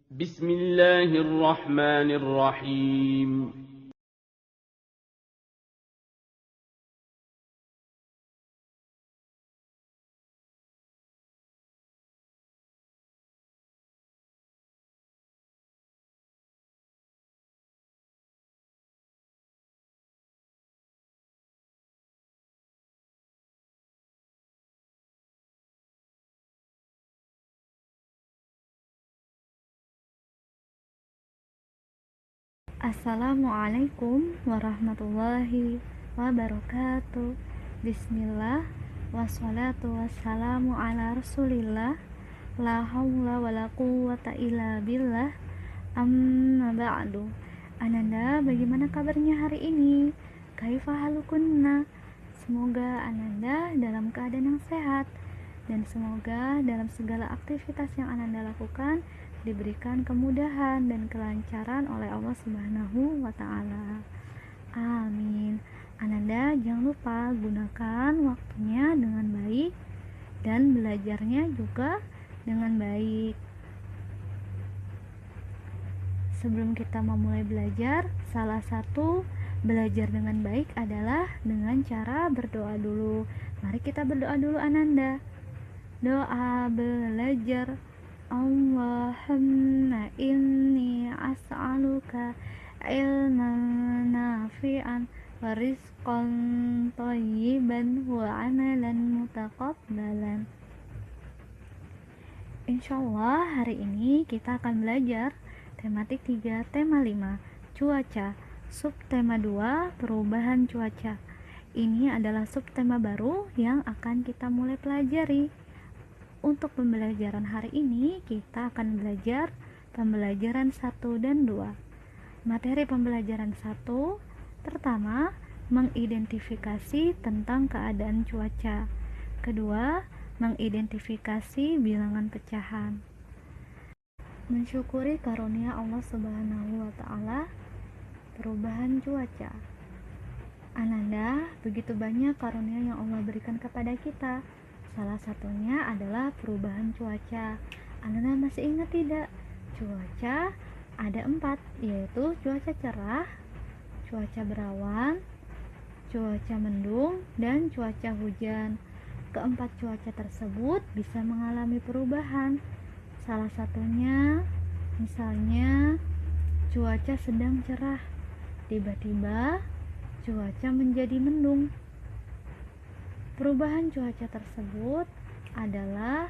بسم الله الرحمن الرحيم. Assalamualaikum warahmatullahi wabarakatuh. Bismillah, wassalatu wassalamu ala rasulillah, la hawla wala quwwata illa billah, amma ba'du. Ananda, bagaimana kabarnya hari ini? Kaifa halukunna? Semoga Ananda dalam keadaan yang sehat, dan semoga dalam segala aktivitas yang Ananda lakukan diberikan kemudahan dan kelancaran oleh Allah Subhanahu wa taala. Amin. Ananda jangan lupa gunakan waktunya dengan baik dan belajarnya juga dengan baik. Sebelum kita memulai belajar, salah satu belajar dengan baik adalah dengan cara berdoa dulu. Mari kita berdoa dulu Ananda. Doa belajar. Allahumma inni as'aluka ilman nafi'an wa rizqan thayyiban wa amalan mutaqabbalan. Insyaallah hari ini kita akan belajar tematik 3, tema 5, cuaca. Subtema 2, perubahan cuaca. Ini adalah subtema baru yang akan kita mulai pelajari. Untuk pembelajaran hari ini kita akan belajar pembelajaran 1 dan 2. Materi pembelajaran 1 pertama, mengidentifikasi tentang keadaan cuaca. Kedua, mengidentifikasi bilangan pecahan. Mensyukuri karunia Allah Subhanahu wa taala, perubahan cuaca. Ananda, begitu banyak karunia yang Allah berikan kepada kita. Salah satunya adalah perubahan cuaca. Ananda masih ingat tidak? Cuaca ada 4, yaitu cuaca cerah, cuaca berawan, cuaca mendung, dan cuaca hujan. Keempat cuaca tersebut bisa mengalami perubahan. Salah satunya, misalnya cuaca sedang cerah, tiba-tiba cuaca menjadi mendung. Perubahan cuaca tersebut adalah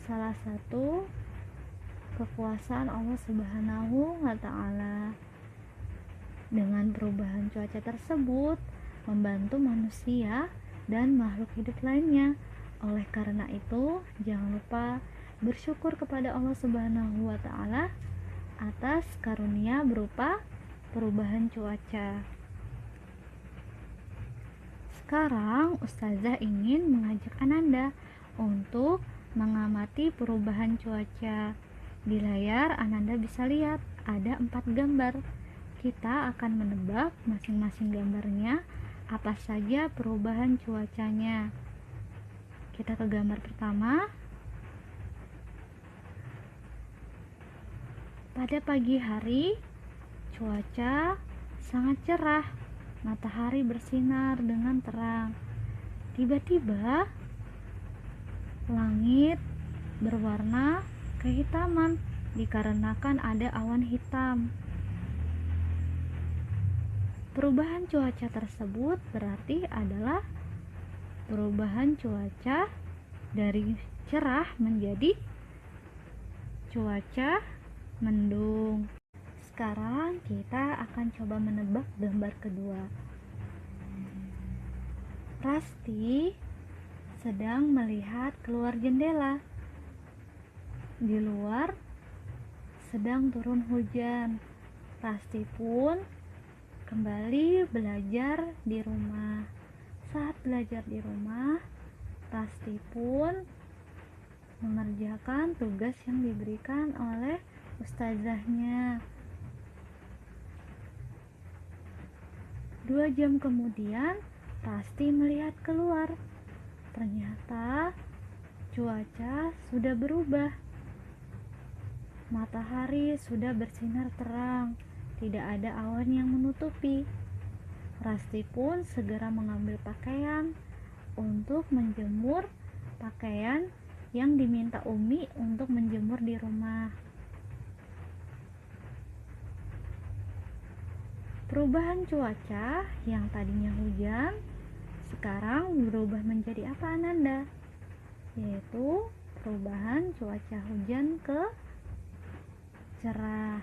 salah satu kekuasaan Allah Subhanahu wa taala. Dengan perubahan cuaca tersebut membantu manusia dan makhluk hidup lainnya. Oleh karena itu, jangan lupa bersyukur kepada Allah Subhanahu wa taala atas karunia berupa perubahan cuaca. Sekarang Ustazah ingin mengajak Ananda untuk mengamati perubahan cuaca. Di layar Ananda bisa lihat ada 4 gambar. Kita akan menebak masing-masing gambarnya apa saja perubahan cuacanya. Kita ke gambar pertama. Pada pagi hari, cuaca sangat cerah. Matahari bersinar dengan terang. Tiba-tiba langit berwarna kehitaman dikarenakan ada awan hitam. Perubahan cuaca tersebut berarti adalah perubahan cuaca dari cerah menjadi cuaca mendung. Sekarang kita akan coba menebak gambar kedua. Rasti sedang melihat keluar jendela. Di luar sedang turun hujan. Rasti pun kembali belajar di rumah. Saat belajar di rumah, Rasti pun mengerjakan tugas yang diberikan oleh ustazahnya. 2 jam kemudian, Rasti melihat keluar. Ternyata cuaca sudah berubah. Matahari sudah bersinar terang, tidak ada awan yang menutupi. Rasti pun segera mengambil pakaian untuk menjemur pakaian yang diminta Umi untuk menjemur di rumah. Perubahan cuaca yang tadinya hujan sekarang berubah menjadi apa, Ananda? Yaitu perubahan cuaca hujan ke cerah.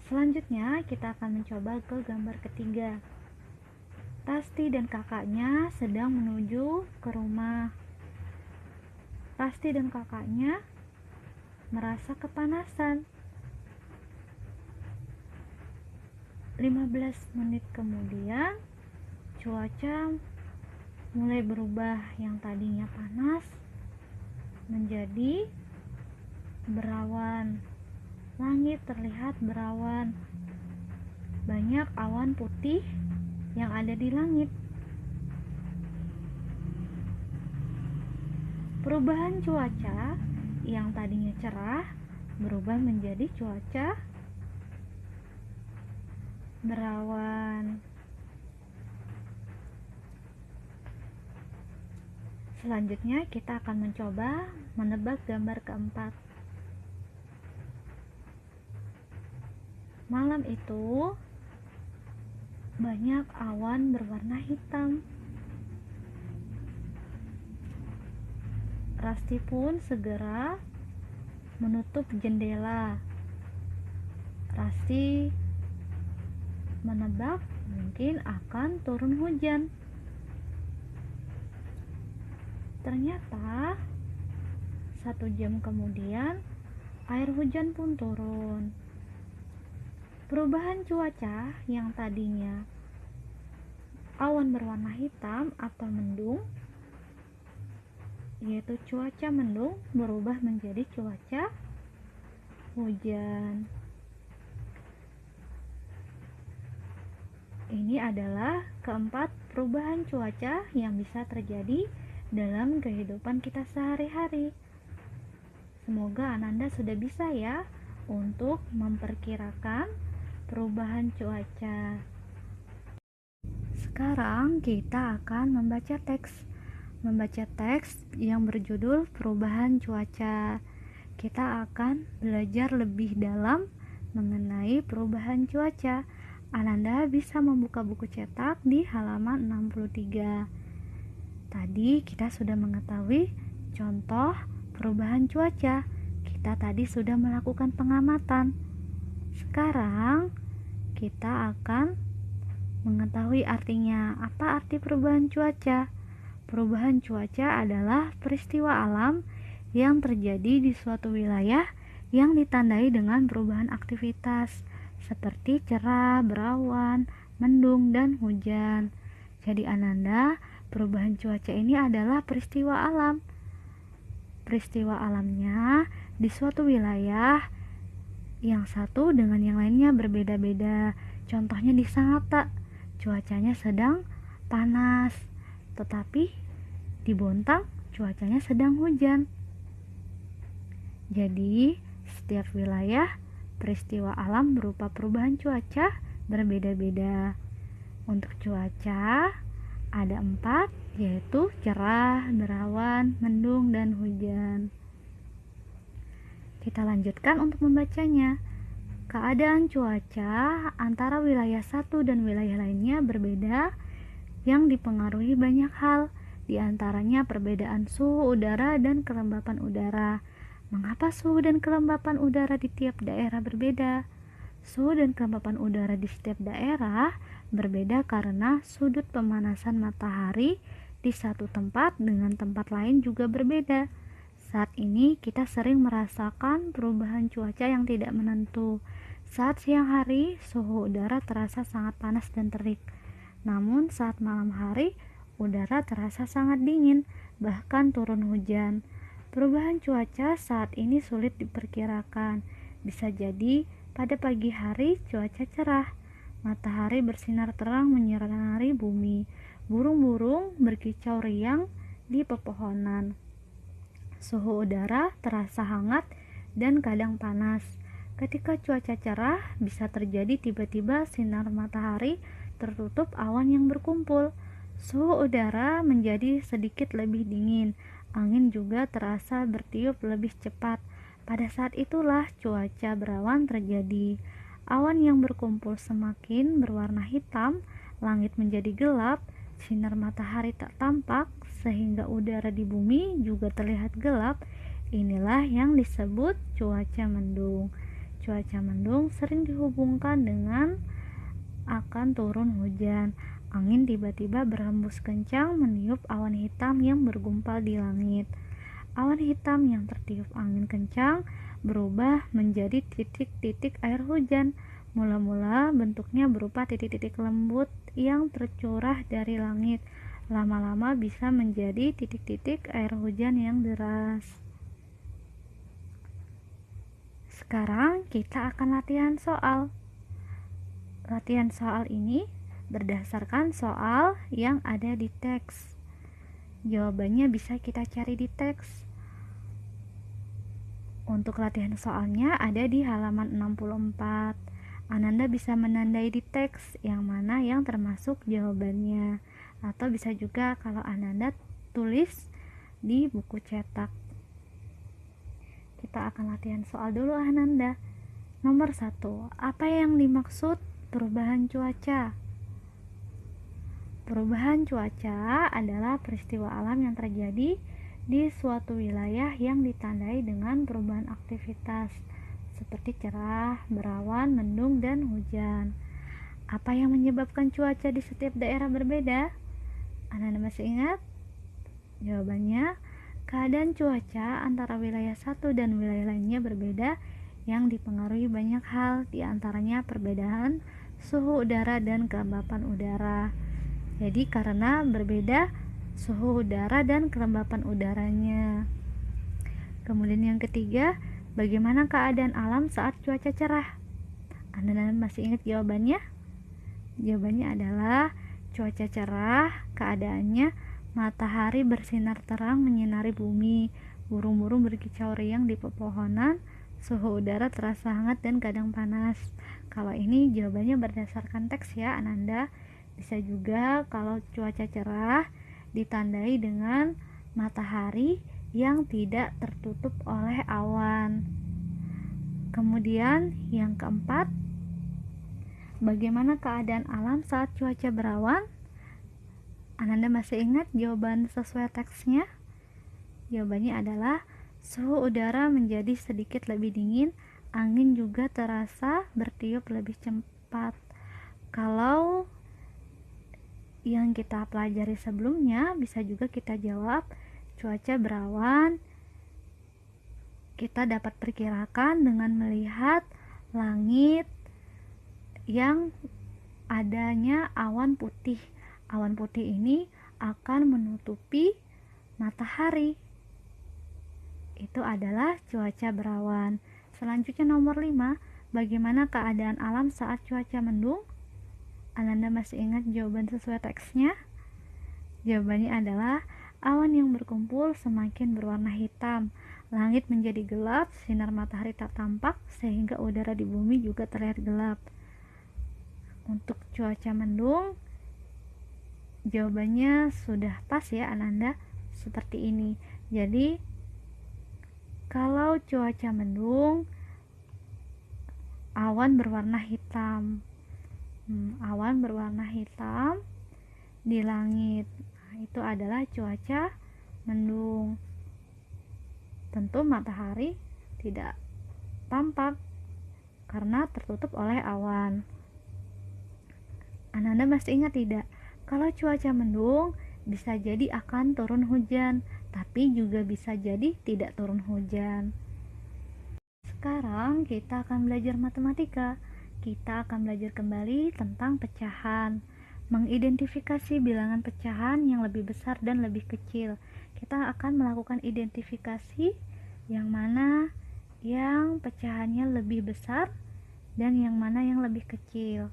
Selanjutnya kita akan mencoba ke gambar ketiga. Rasti dan kakaknya sedang menuju ke rumah. Rasti dan kakaknya merasa kepanasan. 15 menit kemudian cuaca mulai berubah, yang tadinya panas menjadi berawan. Langit terlihat berawan. Banyak awan putih yang ada di langit. Perubahan cuaca yang tadinya cerah berubah menjadi cuaca berawan. Selanjutnya kita akan mencoba menebak gambar keempat. Malam itu banyak awan berwarna hitam. Rasti pun segera menutup jendela. Rasti menebak mungkin akan turun hujan. Ternyata 1 jam kemudian air hujan pun turun. Perubahan cuaca yang tadinya awan berwarna hitam atau mendung, yaitu cuaca mendung, berubah menjadi cuaca hujan. Ini adalah keempat perubahan cuaca yang bisa terjadi dalam kehidupan kita sehari-hari. Semoga Ananda sudah bisa ya untuk memperkirakan perubahan cuaca. Sekarang kita akan membaca teks yang berjudul perubahan cuaca. Kita akan belajar lebih dalam mengenai perubahan cuaca. Ananda bisa membuka buku cetak di halaman 63. Tadi kita sudah mengetahui contoh perubahan cuaca. Kita tadi sudah melakukan pengamatan. Sekarang kita akan mengetahui artinya. Apa arti perubahan cuaca? Perubahan cuaca adalah peristiwa alam yang terjadi di suatu wilayah yang ditandai dengan perubahan aktivitas seperti cerah, berawan, mendung, dan hujan. Jadi Ananda, perubahan cuaca ini adalah peristiwa alam. Peristiwa alamnya di suatu wilayah yang satu dengan yang lainnya berbeda-beda. Contohnya di Sangatta, cuacanya sedang panas, tetapi di Bontang cuacanya sedang hujan. Jadi setiap wilayah peristiwa alam berupa perubahan cuaca berbeda-beda. Untuk cuaca ada 4, yaitu cerah, berawan, mendung, dan hujan. Kita lanjutkan untuk membacanya. Keadaan cuaca antara wilayah satu dan wilayah lainnya berbeda yang dipengaruhi banyak hal, diantaranya perbedaan suhu udara dan kelembapan udara. Mengapa suhu dan kelembapan udara di tiap daerah berbeda? Suhu dan kelembapan udara di setiap daerah berbeda karena sudut pemanasan matahari di satu tempat dengan tempat lain juga berbeda. Saat ini kita sering merasakan perubahan cuaca yang tidak menentu. Saat siang hari, suhu udara terasa sangat panas dan terik. Namun saat malam hari, udara terasa sangat dingin, bahkan turun hujan. Perubahan cuaca saat ini sulit diperkirakan. Bisa jadi pada pagi hari cuaca cerah, matahari bersinar terang menyinari bumi, burung-burung berkicau riang di pepohonan. suhu udara terasa hangat dan kadang panas. Ketika cuaca cerah, bisa terjadi tiba-tiba sinar matahari tertutup awan yang berkumpul. Suhu udara menjadi sedikit lebih dingin. Angin juga terasa bertiup lebih cepat. Pada saat itulah cuaca berawan terjadi. Awan yang berkumpul semakin berwarna hitam, langit menjadi gelap, sinar matahari tak tampak, sehingga udara di bumi juga terlihat gelap. Inilah yang disebut cuaca mendung. Cuaca mendung sering dihubungkan dengan akan turun hujan. Angin tiba-tiba berhembus kencang meniup awan hitam yang bergumpal di langit. Awan hitam yang tertiup angin kencang berubah menjadi titik-titik air hujan. Mula-mula bentuknya berupa titik-titik lembut yang tercurah dari langit. Lama-lama bisa menjadi titik-titik air hujan yang deras. Sekarang kita akan latihan soal. Latihan soal ini berdasarkan soal yang ada di teks. Jawabannya bisa kita cari di teks. Untuk latihan soalnya ada di halaman 64. Ananda bisa menandai di teks yang mana yang termasuk jawabannya. Atau bisa juga kalau Ananda tulis di buku cetak. Kita akan latihan soal dulu Ananda. Nomor 1. Apa yang dimaksud perubahan cuaca? Perubahan cuaca adalah peristiwa alam yang terjadi di suatu wilayah yang ditandai dengan perubahan aktivitas seperti cerah, berawan, mendung, dan hujan. Apa yang menyebabkan cuaca di setiap daerah berbeda? Anda masih ingat? Jawabannya, keadaan cuaca antara wilayah satu dan wilayah lainnya berbeda yang dipengaruhi banyak hal, diantaranya perbedaan suhu udara dan kelembapan udara. Jadi karena berbeda suhu udara dan kelembapan udaranya. Kemudian yang ketiga, bagaimana keadaan alam saat cuaca cerah? Anda masih ingat jawabannya? Jawabannya adalah cuaca cerah, keadaannya matahari bersinar terang menyinari bumi, burung-burung berkicau riang di pepohonan, suhu udara terasa hangat dan kadang panas. Kalau ini jawabannya berdasarkan teks ya Ananda. Bisa juga kalau cuaca cerah ditandai dengan matahari yang tidak tertutup oleh awan. Kemudian yang keempat, bagaimana keadaan alam saat cuaca berawan? Ananda masih ingat jawaban sesuai teksnya? Jawabannya adalah suhu udara menjadi sedikit lebih dingin, angin juga terasa bertiup lebih cepat. Kalau yang kita pelajari sebelumnya, bisa juga kita jawab cuaca berawan kita dapat perkirakan dengan melihat langit yang adanya awan putih. Awan putih ini akan menutupi matahari. Itu adalah cuaca berawan. Selanjutnya nomor 5, bagaimana keadaan alam saat cuaca mendung? Ananda masih ingat jawaban sesuai teksnya? Jawabannya adalah awan yang berkumpul semakin berwarna hitam, langit menjadi gelap, sinar matahari tak tampak, sehingga udara di bumi juga terlihat gelap. Untuk cuaca mendung, jawabannya sudah pas ya Ananda, seperti ini. Jadi kalau cuaca mendung, awan berwarna hitam. Awan berwarna hitam di langit. Itu adalah cuaca mendung. Tentu matahari tidak tampak karena tertutup oleh awan. Ananda masih ingat tidak? Kalau cuaca mendung bisa jadi akan turun hujan, tapi juga bisa jadi tidak turun hujan. Sekarang kita akan belajar matematika. Kita akan belajar kembali tentang pecahan, mengidentifikasi bilangan pecahan yang lebih besar dan lebih kecil. Kita akan melakukan identifikasi yang mana yang pecahannya lebih besar dan yang mana yang lebih kecil.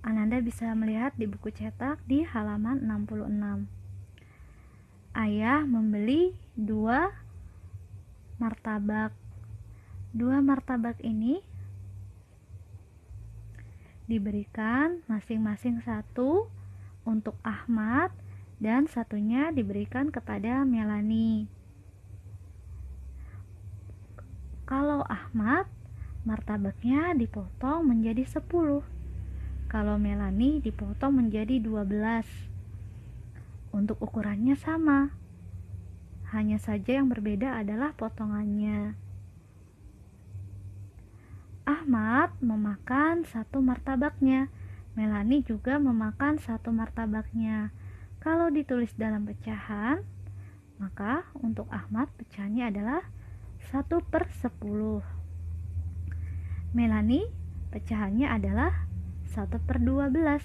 Ananda bisa melihat di buku cetak di halaman 66. Ayah membeli 2 martabak. 2 martabak ini diberikan masing-masing satu untuk Ahmad dan satunya diberikan kepada Melani. Kalau Ahmad, martabaknya dipotong menjadi 10. Kalau Melani dipotong menjadi 12. Untuk ukurannya sama. Hanya saja yang berbeda adalah potongannya. Ahmad memakan 1 martabaknya. Melani juga memakan 1 martabaknya. Kalau ditulis dalam pecahan, maka untuk Ahmad pecahannya adalah 1/10. Melani pecahannya adalah 1/12.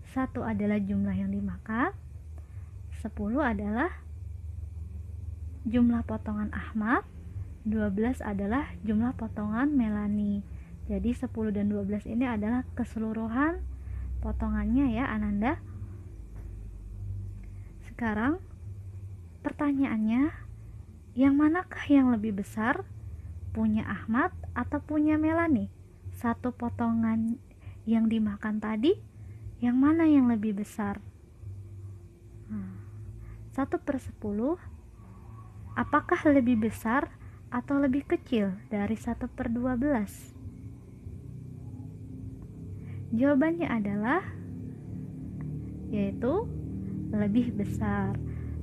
1 adalah jumlah yang dimakan, 10 adalah jumlah potongan Ahmad, 12 adalah jumlah potongan Melani. Jadi 10 dan 12 ini adalah keseluruhan potongannya ya Ananda. Sekarang pertanyaannya, yang manakah yang lebih besar? Punya Ahmad atau punya Melani? 1 potongan yang dimakan tadi, yang mana yang lebih besar? 1/10 apakah lebih besar atau lebih kecil dari 1/12? Jawabannya adalah yaitu lebih besar.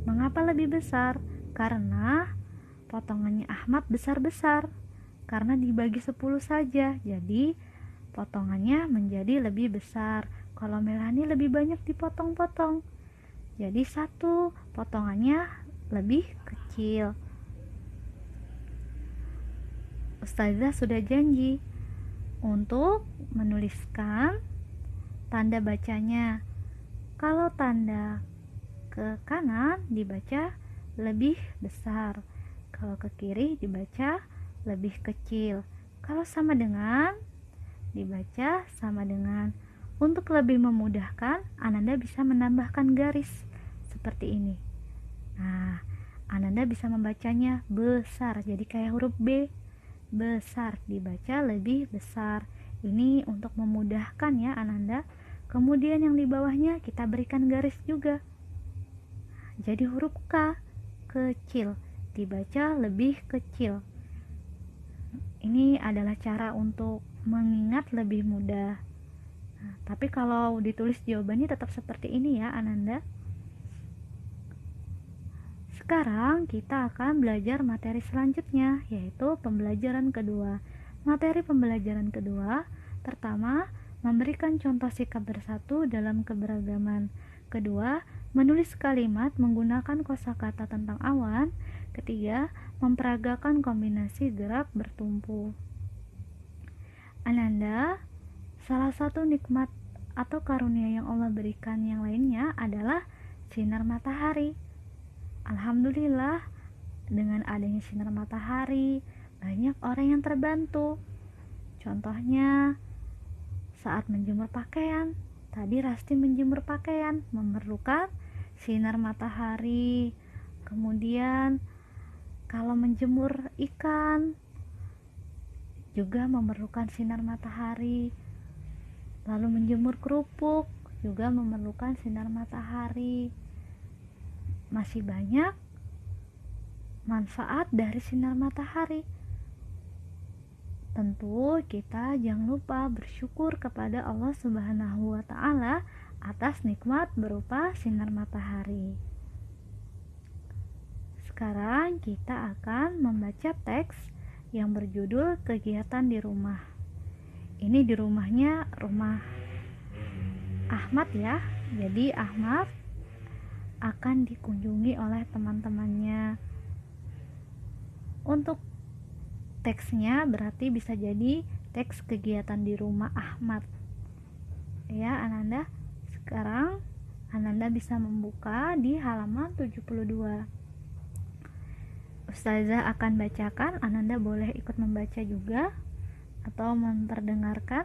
Mengapa lebih besar? Karena potongannya Ahmad besar-besar. Karena dibagi 10 saja, jadi potongannya menjadi lebih besar. Kalau Melani lebih banyak dipotong-potong, jadi 1 potongannya lebih kecil. Ustazah sudah janji untuk menuliskan tanda bacanya. Kalau tanda ke kanan dibaca lebih besar, kalau ke kiri dibaca lebih kecil. Kalau sama dengan, dibaca sama dengan. Untuk lebih memudahkan, Ananda bisa menambahkan garis seperti ini. Nah, Ananda bisa membacanya besar, jadi kayak huruf B. Besar dibaca lebih besar. Ini untuk memudahkan ya Ananda. Kemudian yang di bawahnya kita berikan garis juga. Jadi huruf K, kecil, dibaca lebih kecil. Ini adalah cara untuk mengingat lebih mudah. Nah, tapi kalau ditulis jawabannya tetap seperti ini ya Ananda. Sekarang kita akan belajar materi selanjutnya, yaitu pembelajaran kedua. Materi pembelajaran kedua, pertama, memberikan contoh sikap bersatu dalam keberagaman. Kedua, menulis kalimat menggunakan kosakata tentang awan. Ketiga, memperagakan kombinasi gerak bertumpu. Ananda, salah satu nikmat atau karunia yang Allah berikan yang lainnya adalah sinar matahari. Alhamdulillah, dengan adanya sinar matahari, banyak orang yang terbantu. Contohnya, saat menjemur pakaian, tadi Rasti menjemur pakaian memerlukan sinar matahari. Kemudian, kalau menjemur ikan, juga memerlukan sinar matahari. Lalu menjemur kerupuk, juga memerlukan sinar matahari. Masih banyak manfaat dari sinar matahari. Tentu kita jangan lupa bersyukur kepada Allah Subhanahu wa Ta'ala atas nikmat berupa sinar matahari. Sekarang kita akan membaca teks yang berjudul kegiatan di rumah. Ini di rumahnya rumah Ahmad ya. Jadi Ahmad akan dikunjungi oleh teman-temannya. Untuk teksnya berarti bisa jadi teks kegiatan di rumah Ahmad. Ya, Ananda. Sekarang Ananda bisa membuka di halaman 72. Ustazah akan bacakan, Ananda boleh ikut membaca juga atau memperdengarkan.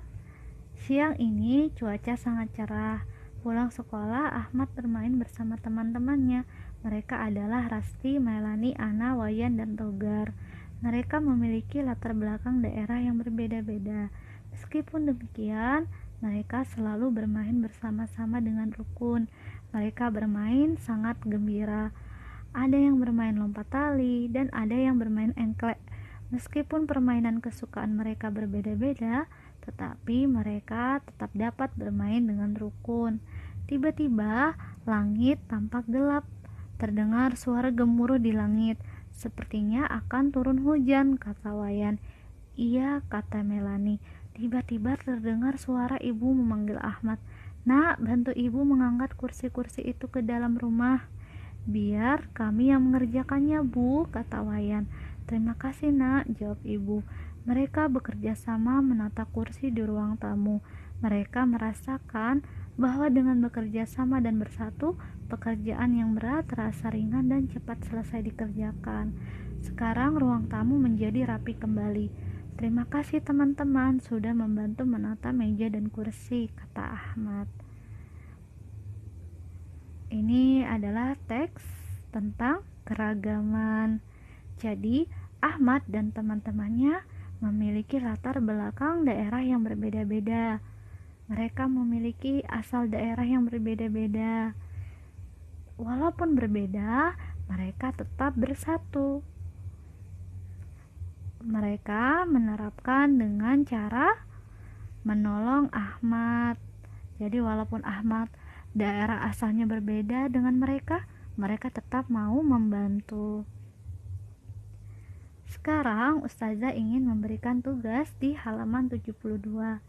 Siang ini cuaca sangat cerah. Pulang sekolah, Ahmad bermain bersama teman-temannya. Mereka adalah Rasti, Melani, Ana, Wayan, dan Togar. Mereka memiliki latar belakang daerah yang berbeda-beda. Meskipun demikian, mereka selalu bermain bersama-sama dengan rukun. Mereka bermain sangat gembira. Ada yang bermain lompat tali dan ada yang bermain engklek. Meskipun permainan kesukaan mereka berbeda-beda, tetapi mereka tetap dapat bermain dengan rukun. Tiba-tiba, langit tampak gelap. Terdengar suara gemuruh di langit. Sepertinya akan turun hujan, kata Wayan. Iya, kata Melani. Tiba-tiba terdengar suara ibu memanggil Ahmad. Nak, bantu ibu mengangkat kursi-kursi itu ke dalam rumah. Biar kami yang mengerjakannya, Bu, kata Wayan. Terima kasih, Nak, jawab ibu. Mereka bekerja sama menata kursi di ruang tamu. Mereka merasakan bahwa dengan bekerja sama dan bersatu, pekerjaan yang berat terasa ringan dan cepat selesai dikerjakan. Sekarang ruang tamu menjadi rapi kembali. Terima kasih teman-teman sudah membantu menata meja dan kursi, kata Ahmad. Ini adalah teks tentang keragaman. Jadi, Ahmad dan teman-temannya memiliki latar belakang daerah yang berbeda-beda. Mereka memiliki asal daerah yang berbeda-beda. Walaupun berbeda, mereka tetap bersatu. Mereka menerapkan dengan cara menolong Ahmad. Jadi walaupun Ahmad daerah asalnya berbeda dengan mereka, mereka tetap mau membantu. Sekarang Ustazah ingin memberikan tugas di halaman 72.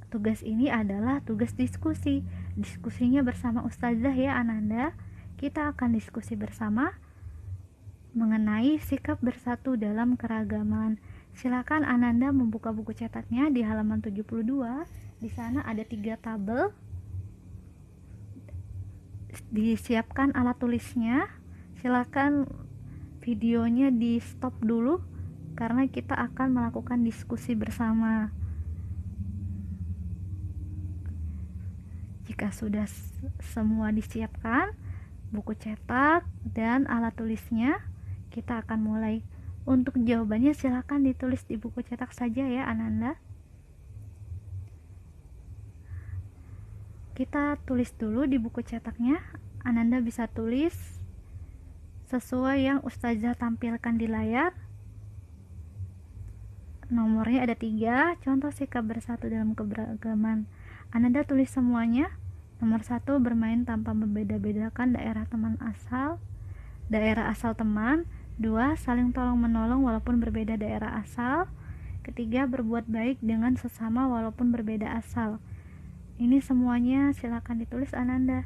Tugas ini adalah tugas diskusi. Diskusinya bersama Ustazah ya Ananda. Kita akan diskusi bersama mengenai sikap bersatu dalam keragaman. Silakan Ananda membuka buku cetaknya di halaman 72. Di sana ada 3 tabel. Disiapkan alat tulisnya. Silakan videonya di stop dulu karena kita akan melakukan diskusi bersama. Jika sudah semua disiapkan, buku cetak dan alat tulisnya, kita akan mulai. Untuk jawabannya silakan ditulis di buku cetak saja ya Ananda. Kita tulis dulu di buku cetaknya. Ananda bisa tulis sesuai yang Ustazah tampilkan di layar. Nomornya ada 3. Contoh sikap bersatu dalam keberagaman. Ananda tulis semuanya. Nomor 1, bermain tanpa membeda-bedakan daerah asal teman. 2, saling tolong menolong walaupun berbeda daerah asal. 3, berbuat baik dengan sesama walaupun berbeda asal. Ini semuanya silakan ditulis Ananda.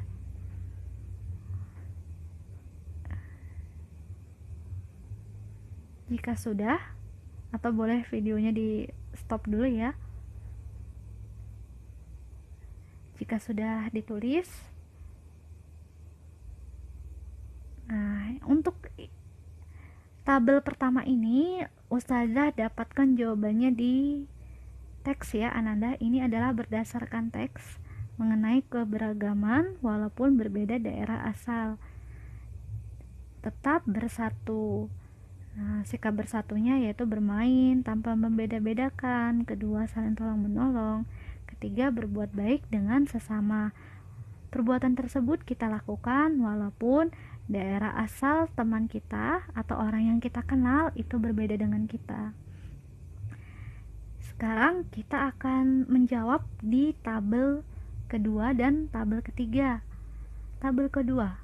Jika sudah, atau boleh videonya di stop dulu ya. Jika sudah ditulis, nah untuk tabel pertama ini Ustazah dapatkan jawabannya di teks ya Ananda. Ini adalah berdasarkan teks mengenai keberagaman walaupun berbeda daerah asal, tetap bersatu. Nah, sikap bersatunya yaitu bermain tanpa membeda-bedakan. 2, saling tolong menolong. 3, berbuat baik dengan sesama. Perbuatan tersebut kita lakukan walaupun daerah asal teman kita atau orang yang kita kenal itu berbeda dengan kita. Sekarang kita akan menjawab di tabel kedua dan tabel ketiga. Tabel kedua,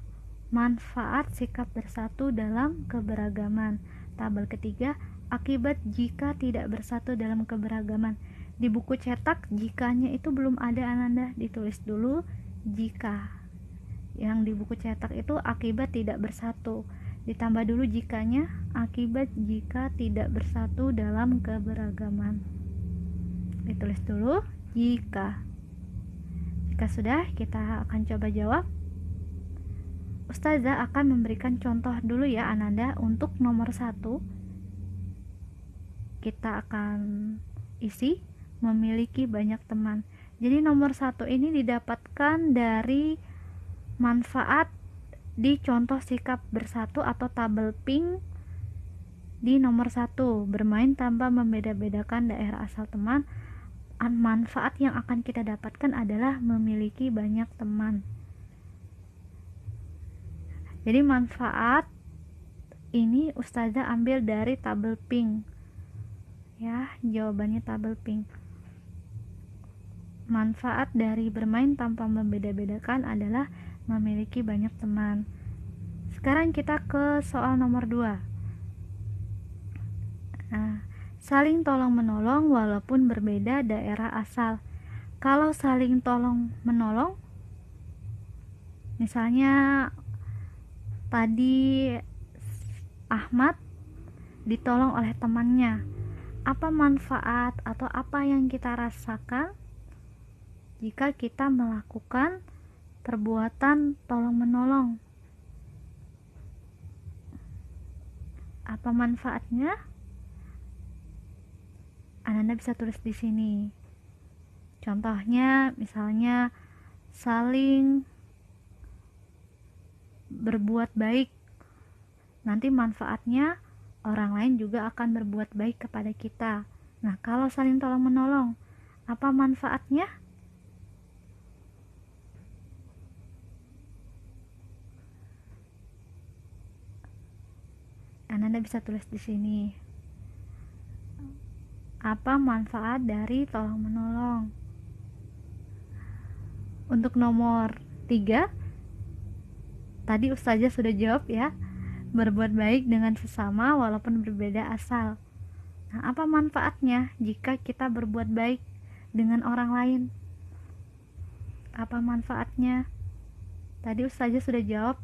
manfaat sikap bersatu dalam keberagaman. Tabel ketiga, akibat jika tidak bersatu dalam keberagaman. Di buku cetak jikanya itu belum ada Ananda, ditulis dulu jika. Yang di buku cetak itu akibat tidak bersatu, ditambah dulu jikanya, akibat jika tidak bersatu dalam keberagaman. Ditulis dulu jika. Jika sudah, kita akan coba jawab. Ustazah akan memberikan contoh dulu ya Ananda. Untuk nomor 1 kita akan isi memiliki banyak teman. Jadi nomor 1 ini didapatkan dari manfaat di contoh sikap bersatu atau tabel pink di nomor 1, bermain tanpa membeda-bedakan daerah asal teman. Manfaat yang akan kita dapatkan adalah memiliki banyak teman. Jadi manfaat ini Ustazah ambil dari tabel pink ya, jawabannya tabel pink. Manfaat dari bermain tanpa membeda-bedakan adalah memiliki banyak teman. Sekarang kita ke soal nomor 2. Nah, saling tolong menolong walaupun berbeda daerah asal. Kalau saling tolong menolong, misalnya tadi Ahmad ditolong oleh temannya, apa manfaat atau apa yang kita rasakan jika kita melakukan perbuatan tolong menolong? Apa manfaatnya? Anda bisa tulis di sini. Contohnya misalnya saling berbuat baik. Nanti manfaatnya orang lain juga akan berbuat baik kepada kita. Nah, kalau saling tolong menolong, apa manfaatnya? Anda bisa tulis di sini. Apa manfaat dari tolong menolong? Untuk nomor 3, tadi Ustazah sudah jawab ya, berbuat baik dengan sesama walaupun berbeda asal. Nah, apa manfaatnya jika kita berbuat baik dengan orang lain? Apa manfaatnya? Tadi Ustazah sudah jawab,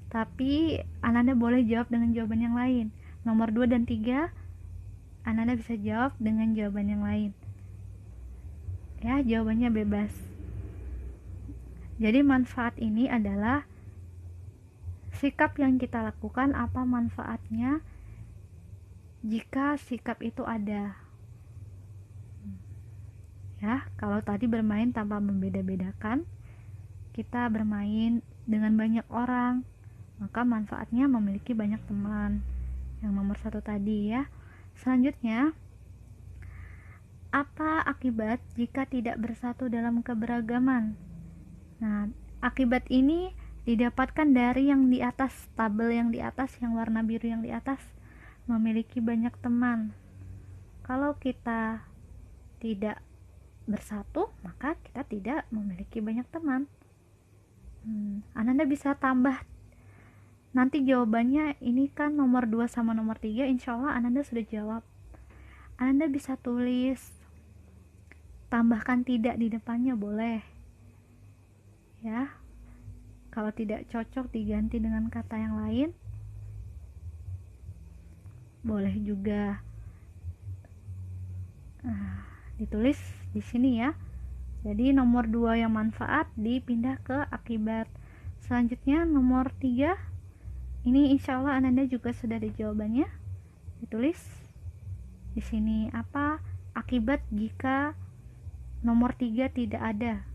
tapi Ananda boleh jawab dengan jawaban yang lain. Nomor 2 dan 3 Ananda bisa jawab dengan jawaban yang lain ya, jawabannya bebas. Jadi manfaat ini adalah sikap yang kita lakukan, apa manfaatnya jika sikap itu ada ya. Kalau tadi bermain tanpa membeda-bedakan, kita bermain dengan banyak orang, maka manfaatnya memiliki banyak teman, yang nomor 1 tadi ya. Selanjutnya, apa akibat jika tidak bersatu dalam keberagaman? Nah, akibat ini didapatkan dari yang di atas, tabel yang di atas, yang warna biru yang di atas, memiliki banyak teman. Kalau kita tidak bersatu, maka kita tidak memiliki banyak teman. Anda bisa tambah nanti jawabannya. Ini kan nomor 2 sama nomor 3, insya Allah Anda sudah jawab. Anda bisa tulis, tambahkan tidak di depannya boleh ya. Kalau tidak cocok diganti dengan kata yang lain boleh juga. Ditulis di sini ya. Jadi nomor 2 yang manfaat dipindah ke akibat. Selanjutnya nomor 3, ini insya Allah Anda juga sudah ada jawabannya. Ditulis di sini, apa akibat jika nomor 3 tidak ada,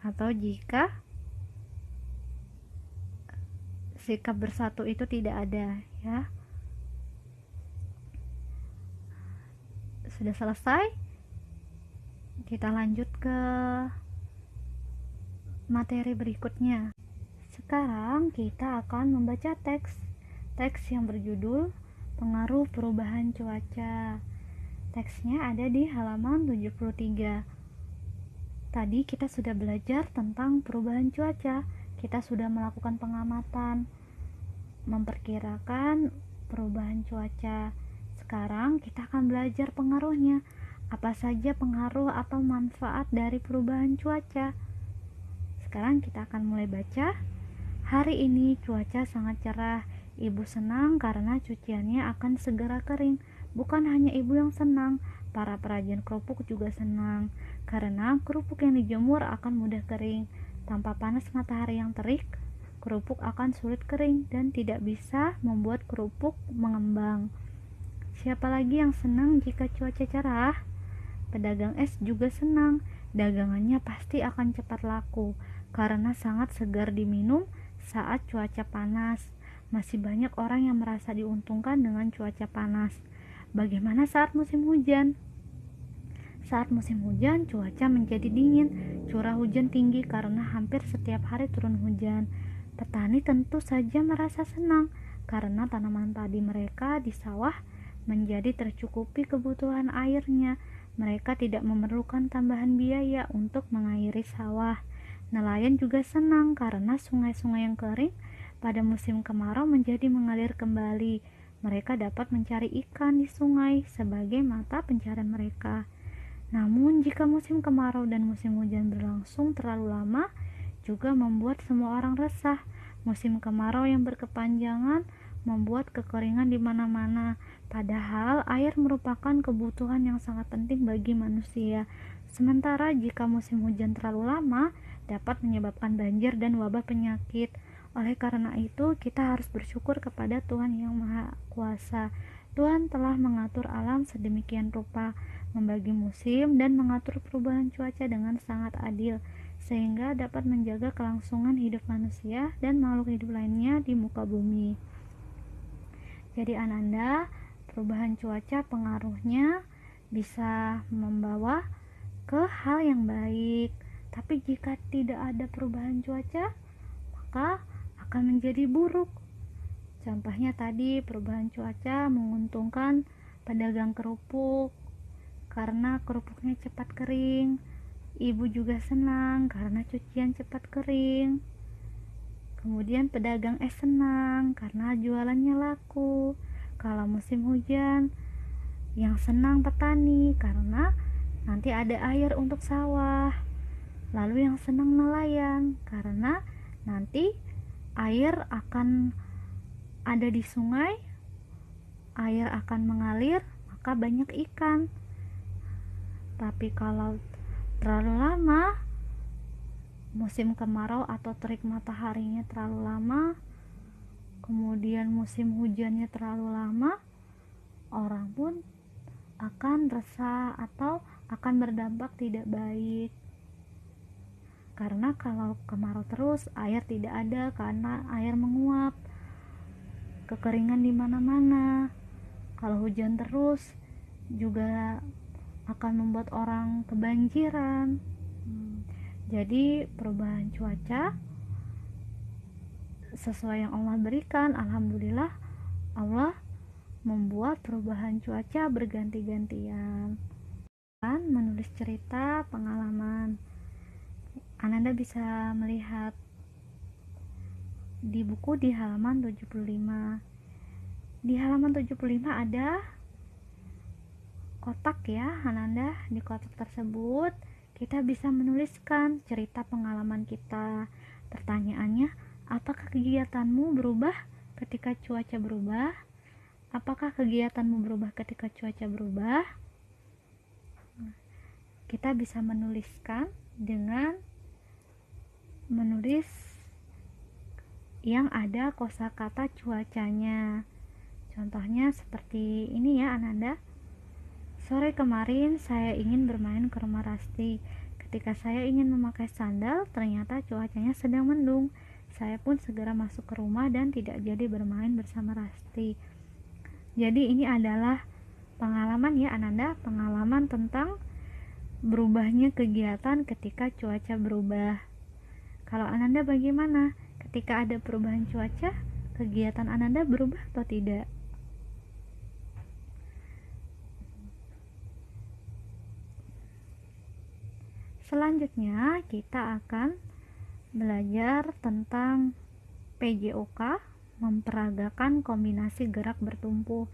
atau jika sikap bersatu itu tidak ada ya. Sudah selesai, kita lanjut ke materi berikutnya. Sekarang kita akan membaca teks yang berjudul Pengaruh Perubahan Cuaca. Teksnya ada di halaman 73. Tadi kita sudah belajar tentang perubahan cuaca. Kita sudah melakukan pengamatan, memperkirakan perubahan cuaca. Sekarang kita akan belajar pengaruhnya. Apa saja pengaruh atau manfaat dari perubahan cuaca? Sekarang kita akan mulai baca. Hari ini cuaca sangat cerah. Ibu senang karena cuciannya akan segera kering. Bukan hanya ibu yang senang, para perajin kerupuk juga senang karena kerupuk yang dijemur akan mudah kering. Tanpa panas matahari yang terik, kerupuk akan sulit kering dan tidak bisa membuat kerupuk mengembang. Siapa lagi yang senang jika cuaca cerah? Pedagang es juga senang. Dagangannya pasti akan cepat laku karena sangat segar diminum saat cuaca panas. Masih banyak orang yang merasa diuntungkan dengan cuaca panas. Bagaimana saat musim hujan? Saat musim hujan, cuaca menjadi dingin, curah hujan tinggi karena hampir setiap hari turun hujan. Petani tentu saja merasa senang karena tanaman padi mereka di sawah menjadi tercukupi kebutuhan airnya. Mereka tidak memerlukan tambahan biaya untuk mengairi sawah. Nelayan juga senang karena sungai-sungai yang kering pada musim kemarau menjadi mengalir kembali. Mereka dapat mencari ikan di sungai sebagai mata pencarian mereka. Namun, jika musim kemarau dan musim hujan berlangsung terlalu lama, juga membuat semua orang resah. Musim kemarau yang berkepanjangan membuat kekeringan di mana-mana, padahal air merupakan kebutuhan yang sangat penting bagi manusia. Sementara jika musim hujan terlalu lama, dapat menyebabkan banjir dan wabah penyakit. Oleh karena itu, kita harus bersyukur kepada Tuhan yang Maha Kuasa. Tuhan telah mengatur alam sedemikian rupa, membagi musim dan mengatur perubahan cuaca dengan sangat adil, sehingga dapat menjaga kelangsungan hidup manusia dan makhluk hidup lainnya di muka bumi. Jadi Ananda, perubahan cuaca pengaruhnya bisa membawa ke hal yang baik, tapi jika tidak ada perubahan cuaca, maka akan menjadi buruk. Contohnya tadi, perubahan cuaca menguntungkan pedagang kerupuk karena kerupuknya cepat kering. Ibu juga senang karena cucian cepat kering. Kemudian pedagang es senang karena jualannya laku. Kalau musim hujan, yang senang petani karena nanti ada air untuk sawah. Lalu yang senang nelayan karena nanti air akan ada di sungai, air akan mengalir, maka banyak ikan. Tapi kalau terlalu lama, musim kemarau atau terik mataharinya terlalu lama, kemudian musim hujannya terlalu lama, orang pun akan resah atau akan berdampak tidak baik. Karena kalau kemarau terus, air tidak ada karena air menguap, kekeringan di mana-mana. Kalau hujan terus juga akan membuat orang kebanjiran. Jadi perubahan cuaca sesuai yang Allah berikan, alhamdulillah Allah membuat perubahan cuaca berganti-gantian. Dan menulis cerita pengalaman, Ananda bisa melihat di buku di halaman 75. Di halaman 75 ada kotak ya Ananda. Di kotak tersebut kita bisa menuliskan cerita pengalaman kita. Pertanyaannya, apakah kegiatanmu berubah ketika cuaca berubah? Apakah kegiatanmu berubah ketika cuaca berubah? Kita bisa menuliskan dengan menulis yang ada kosakata cuacanya. Contohnya seperti ini ya Ananda. Sore kemarin saya ingin bermain ke rumah Rasti. Ketika saya ingin memakai sandal, ternyata cuacanya sedang mendung. Saya pun segera masuk ke rumah dan tidak jadi bermain bersama Rasti. Jadi ini adalah pengalaman ya Ananda, pengalaman tentang berubahnya kegiatan ketika cuaca berubah. Kalau Ananda bagaimana? Ketika ada perubahan cuaca, kegiatan Ananda berubah atau tidak? Selanjutnya kita akan belajar tentang PJOK, memperagakan kombinasi gerak bertumpu.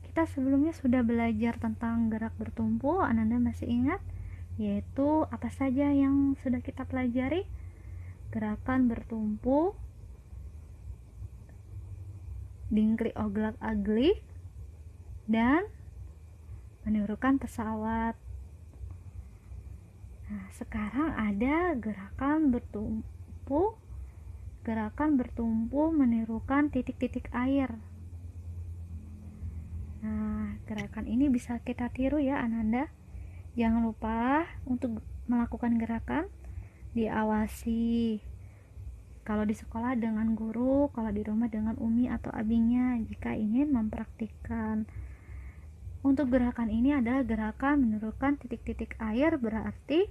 Kita sebelumnya sudah belajar tentang gerak bertumpu, Ananda masih ingat? Yaitu apa saja yang sudah kita pelajari? Gerakan bertumpu, dingklik oglak aglik, dan menirukan pesawat. Nah, sekarang ada gerakan bertumpu menirukan titik-titik air. Nah, gerakan ini bisa kita tiru ya Ananda. Jangan lupa untuk melakukan gerakan diawasi. Kalau di sekolah dengan guru, kalau di rumah dengan umi atau abinya jika ingin mempraktikkan. Untuk gerakan ini adalah gerakan menurunkan titik-titik air, berarti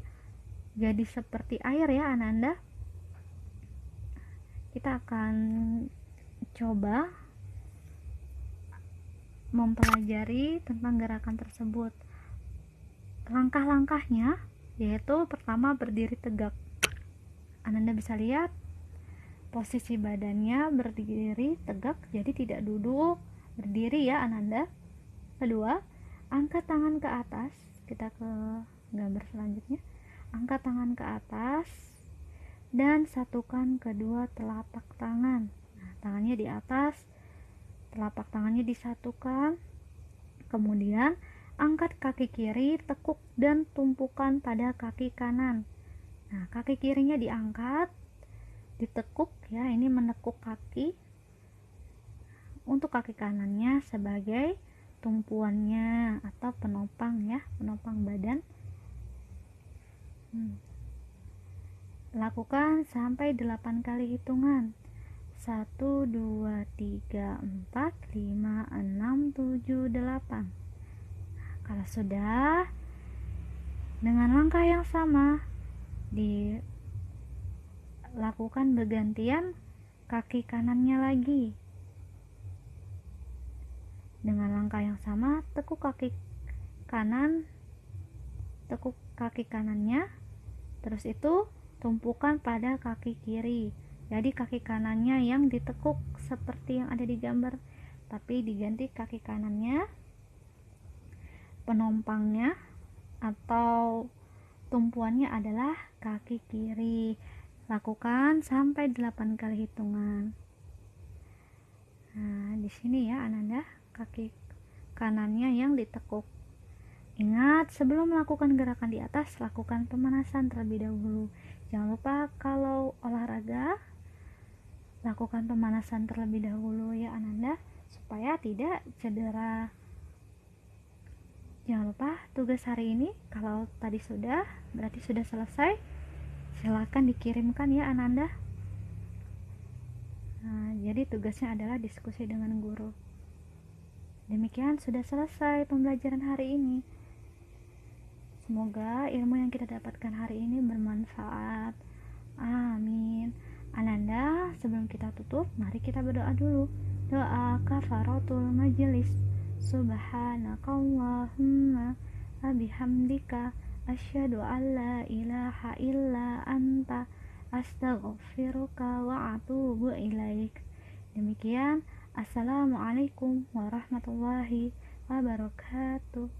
jadi seperti air ya Ananda. Kita akan coba mempelajari tentang gerakan tersebut. Langkah-langkahnya yaitu pertama berdiri tegak. Ananda bisa lihat posisi badannya berdiri tegak, jadi tidak duduk, berdiri ya Ananda. Kedua, angkat tangan ke atas. Kita ke gambar selanjutnya. Angkat tangan ke atas dan satukan kedua telapak tangan. Nah, tangannya di atas, telapak tangannya disatukan. Kemudian angkat kaki kiri, tekuk dan tumpukan pada kaki kanan. Nah, kaki kirinya diangkat, ditekuk ya, ini menekuk kaki. Untuk kaki kanannya sebagai tumpuannya atau penopang ya, penopang badan. Lakukan sampai 8 kali hitungan. 1, 2, 3, 4, 5, 6, 7, 8. Kalau sudah, dengan langkah yang sama dilakukan bergantian kaki kanannya lagi. Dengan langkah yang sama, tekuk kaki kanan, tekuk kaki kanannya, terus itu tumpukan pada kaki kiri. Jadi kaki kanannya yang ditekuk seperti yang ada di gambar, tapi diganti kaki kanannya penompangnya atau tumpuannya adalah kaki kiri. Lakukan sampai 8 kali hitungan. Nah, di sini ya Ananda, kaki kanannya yang ditekuk. Ingat, sebelum melakukan gerakan di atas, lakukan pemanasan terlebih dahulu. Jangan lupa kalau olahraga, lakukan pemanasan terlebih dahulu ya Ananda, supaya tidak cedera. Jangan lupa tugas hari ini, kalau tadi sudah, berarti sudah selesai. Silakan dikirimkan ya Ananda. Nah, jadi tugasnya adalah diskusi dengan guru. Demikian sudah selesai pembelajaran hari ini. Semoga ilmu yang kita dapatkan hari ini bermanfaat. Amin. Ananda, sebelum kita tutup, mari kita berdoa dulu. Doa kafaratul majelis. Subhanakallahumma wa bihamdika asyhadu an la ilaha illa anta astaghfiruka wa atubu ilaik. Demikian, assalamualaikum warahmatullahi wabarakatuh.